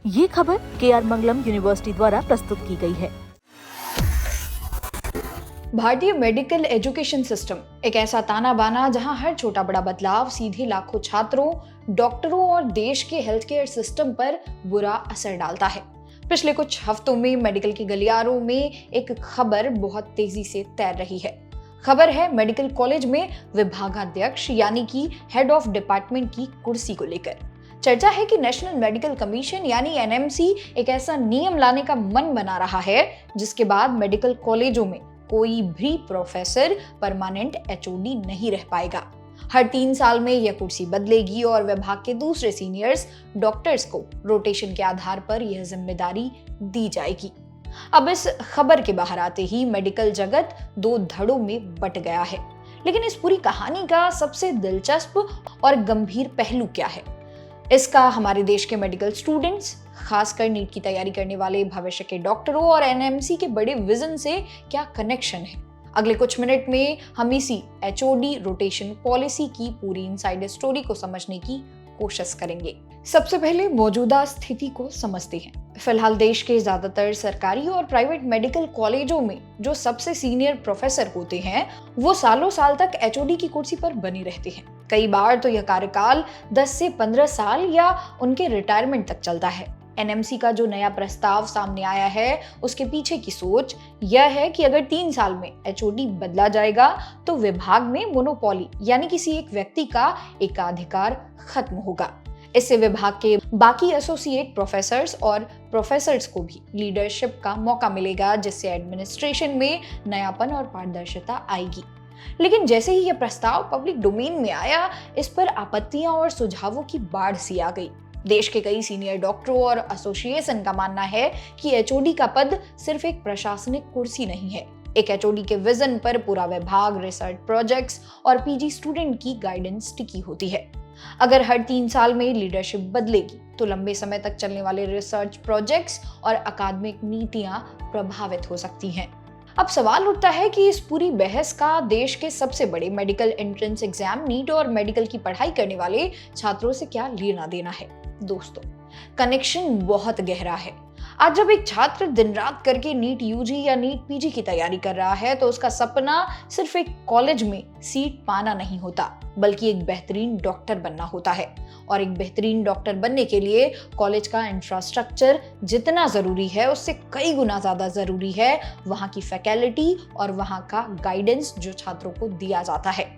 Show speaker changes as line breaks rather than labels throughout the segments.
ये खबर KR मंगलम university द्वारा प्रस्तुत की गई है।
भारतीय मेडिकल एजुकेशन सिस्टम एक ऐसा ताना बाना जहां हर छोटा बड़ा बदलाव सीधे लाखों छात्रों, डॉक्टरों और देश के हेल्थ केयर सिस्टम पर बुरा असर डालता है। पिछले कुछ हफ्तों में मेडिकल के गलियारों में एक खबर बहुत तेजी से तैर रही है। खबर है मेडिकल कॉलेज में विभागाध्यक्ष यानी कि हेड ऑफ डिपार्टमेंट की कुर्सी को लेकर। चर्चा है कि नेशनल मेडिकल कमीशन यानी एनएमसी एक ऐसा नियम लाने का मन बना रहा है जिसके बाद मेडिकल कॉलेजों में कोई भी प्रोफेसर परमानेंट एचओडी नहीं रह पाएगा। हर 3 साल में यह कुर्सी बदलेगी और विभाग के दूसरे सीनियर्स डॉक्टर्स को रोटेशन के आधार पर यह जिम्मेदारी दी जाएगी। अब इस खबर के बाहर आते ही मेडिकल जगत 2 धड़ों में बट गया है। लेकिन इस पूरी कहानी का सबसे दिलचस्प और गंभीर पहलू क्या है? इसका हमारे देश के मेडिकल स्टूडेंट्स, खासकर नीट की तैयारी करने वाले भविष्य के डॉक्टरों और एनएमसी के बड़े विजन से क्या कनेक्शन है? अगले कुछ मिनट में हम इसी एचओडी रोटेशन पॉलिसी की पूरी इनसाइड स्टोरी को समझने की कोशिश करेंगे। सबसे पहले मौजूदा स्थिति को समझते हैं। फिलहाल देश के ज्यादातर सरकारी और प्राइवेट मेडिकल कॉलेजों में जो सबसे सीनियर प्रोफेसर होते हैं वो सालों साल तक एचओडी की कुर्सी पर बनी रहते हैं। कई बार तो यह कार्यकाल 10 से 15 साल या उनके रिटायरमेंट तक चलता है। एनएमसी का जो नया प्रस्ताव सामने आया है उसके पीछे की सोच यह है कि अगर 3 साल में एचओडी बदला जाएगा तो विभाग में मोनोपोली यानी किसी एक व्यक्ति का एकाधिकार खत्म होगा। इससे विभाग के बाकी एसोसिएट प्रोफेसर्स और प्रोफेसर्स को भी लीडरशिप का मौका मिलेगा, जिससे एडमिनिस्ट्रेशन में नयापन और पारदर्शिता आएगी। लेकिन जैसे ही यह प्रस्ताव पब्लिक डोमेन में आया, इस पर आपत्तियां और सुझावों की बाढ़ सी आ गई। देश के कई सीनियर डॉक्टरों और एसोसिएशन का मानना है कि एचओडी का पद सिर्फ एक प्रशासनिक कुर्सी नहीं है। एक एचओडी के विजन पर पूरा विभाग, रिसर्च प्रोजेक्ट्स और पीजी स्टूडेंट की गाइडेंस टिकी होती है। अगर हर 3 साल में लीडरशिप बदलेगी तो लंबे समय तक चलने वाले रिसर्च प्रोजेक्ट्स और अकादमिक नीतियां प्रभावित हो सकती हैं। अब सवाल उठता है कि इस पूरी बहस का देश के सबसे बड़े मेडिकल एंट्रेंस एग्जाम नीट और मेडिकल की पढ़ाई करने वाले छात्रों से क्या लेना देना है? दोस्तों, कनेक्शन बहुत गहरा है। आज जब एक छात्र दिन रात करके नीट यूजी या नीट पीजी की तैयारी कर रहा है तो उसका सपना सिर्फ एक कॉलेज में सीट पाना नहीं होता, बल्कि एक बेहतरीन डॉक्टर बनना होता है। और एक बेहतरीन डॉक्टर बनने के लिए कॉलेज का इंफ्रास्ट्रक्चर जितना जरूरी है उससे कई गुना ज्यादा जरूरी है वहां की फैकल्टी और वहां का गाइडेंस जो छात्रों को दिया जाता है।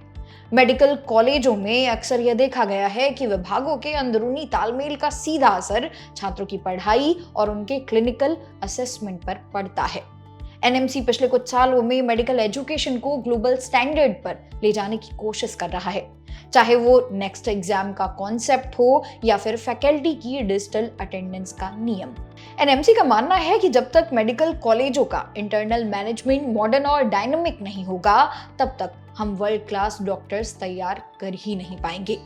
मेडिकल कॉलेजों में अक्सर यह देखा गया है कि विभागों के अंदरूनी तालमेल का सीधा असर छात्रों की पढ़ाई और उनके क्लिनिकल असेसमेंट पर पड़ता है। एनएमसी पिछले कुछ सालों में मेडिकल एजुकेशन को ग्लोबल स्टैंडर्ड पर ले जाने की कोशिश कर रहा है, चाहे वो नेक्स्ट एग्जाम का कॉन्सेप्ट हो या फिर फैकल्टी की डिजिटल अटेंडेंस का नियम। एनएमसी का मानना है कि जब तक मेडिकल कॉलेजों का इंटरनल मैनेजमेंट मॉडर्न और डायनामिक नहीं होगा तब तक हम वर्ल्ड क्लास डॉक्टर्स तैयार कर ही नहीं पाएंगे।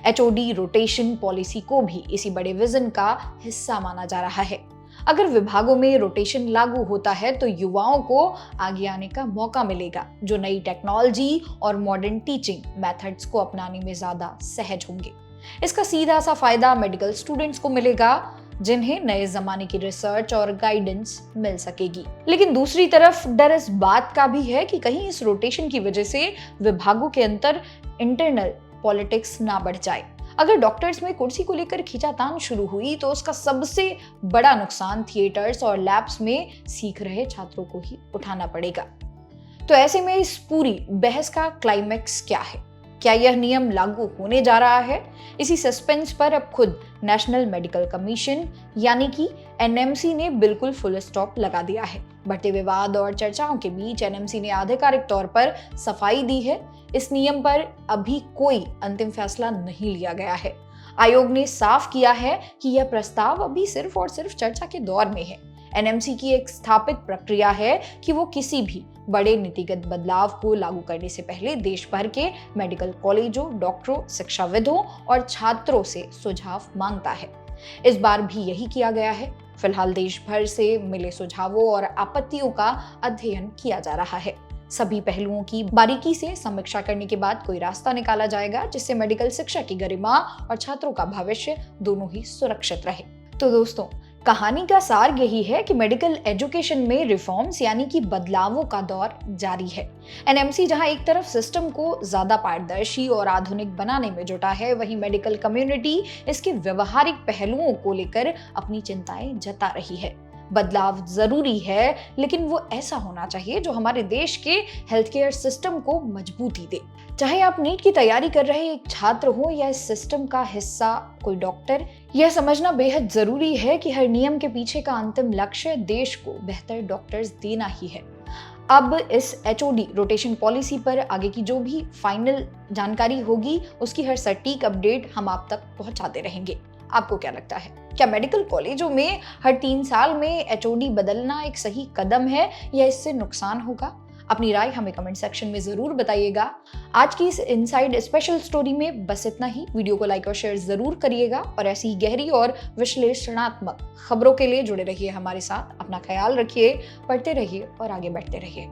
एचओडी रोटेशन पॉलिसी को भी इसी बड़े विजन का हिस्सा माना जा रहा है। अगर विभागों में रोटेशन लागू होता है तो युवाओं को आगे आने का मौका मिलेगा जो नई टेक्नोलॉजी और मॉडर्न टीचिंग मेथड्स को अपनाने में ज्यादा सहज होंगे। इसका सीधा सा फायदा मेडिकल स्टूडेंट्स को मिलेगा जिन्हें नए जमाने की रिसर्च और गाइडेंस मिल सकेगी। लेकिन दूसरी तरफ डर इस बात का भी है कि कहीं इस रोटेशन की वजह से विभागों के अंदर इंटरनल पॉलिटिक्स ना बढ़ जाए। अगर डॉक्टर्स में कुर्सी को लेकर खींचातान शुरू हुई तो उसका सबसे बड़ा नुकसान थिएटर्स और लैब्स में सीख रहे छात्रों को ही उठाना पड़ेगा। तो ऐसे में इस पूरी बहस का क्लाइमैक्स क्या है? क्या यह नियम लागू होने जा रहा है? इसी सस्पेंस पर अब खुद नेशनल मेडिकल कमीशन यानी कि एनएमसी ने बिल्कुल फुल स्टॉप लगा दिया है। बढ़ते विवाद और चर्चाओं के बीच एनएमसी ने आधिकारिक तौर पर सफाई दी है। इस नियम पर अभी कोई अंतिम फैसला नहीं लिया गया है। आयोग ने साफ किया है कि यह प्रस्ताव अभी सिर्फ और सिर्फ चर्चा के दौर में है। एनएमसी की एक स्थापित प्रक्रिया है कि वो किसी भी बड़े नीतिगत बदलाव को लागू करने से पहले देश भर के मेडिकल कॉलेजों, डॉक्टरों, शिक्षाविदों और छात्रों से सुझाव मांगता है। इस बार भी यही किया गया है। फिलहाल देश भर से मिले सुझावों और आपत्तियों का अध्ययन किया जा रहा है। सभी पहलुओं की बारीकी से समीक्षा करने के बाद कोई रास्ता निकाला जाएगा जिससे मेडिकल शिक्षा की गरिमा और छात्रों का भविष्य दोनों ही सुरक्षित रहे। तो दोस्तों, कहानी का सार यही है कि मेडिकल एजुकेशन में रिफॉर्म्स यानी कि बदलावों का दौर जारी है। एनएमसी जहां एक तरफ सिस्टम को ज्यादा पारदर्शी और आधुनिक बनाने में जुटा है, वहीं मेडिकल कम्युनिटी इसके व्यवहारिक पहलुओं को लेकर अपनी चिंताएं जता रही है। बदलाव जरूरी है, लेकिन वो ऐसा होना चाहिए जो हमारे देश के हेल्थ केयर सिस्टम को मजबूती दे। चाहे आप नीट की तैयारी कर रहे एक छात्र हो या इस सिस्टम का हिस्सा कोई डॉक्टर, यह समझना बेहद जरूरी है कि हर नियम के पीछे का अंतिम लक्ष्य देश को बेहतर डॉक्टर्स देना ही है। अब इस एचओडी रोटेशन पॉलिसी पर आगे की जो भी फाइनल जानकारी होगी, उसकी हर सटीक अपडेट हम आप तक पहुंचाते रहेंगे। आपको क्या लगता है, क्या मेडिकल कॉलेजों में हर 3 साल में एचओडी बदलना एक सही कदम है या इससे नुकसान होगा? अपनी राय हमें कमेंट सेक्शन में जरूर बताइएगा। आज की इस इनसाइड स्पेशल स्टोरी में बस इतना ही। वीडियो को लाइक और शेयर जरूर करिएगा और ऐसी गहरी और विश्लेषणात्मक खबरों के लिए जुड़े रहिए हमारे साथ। अपना ख्याल रखिए, पढ़ते रहिए और आगे बढ़ते रहिए।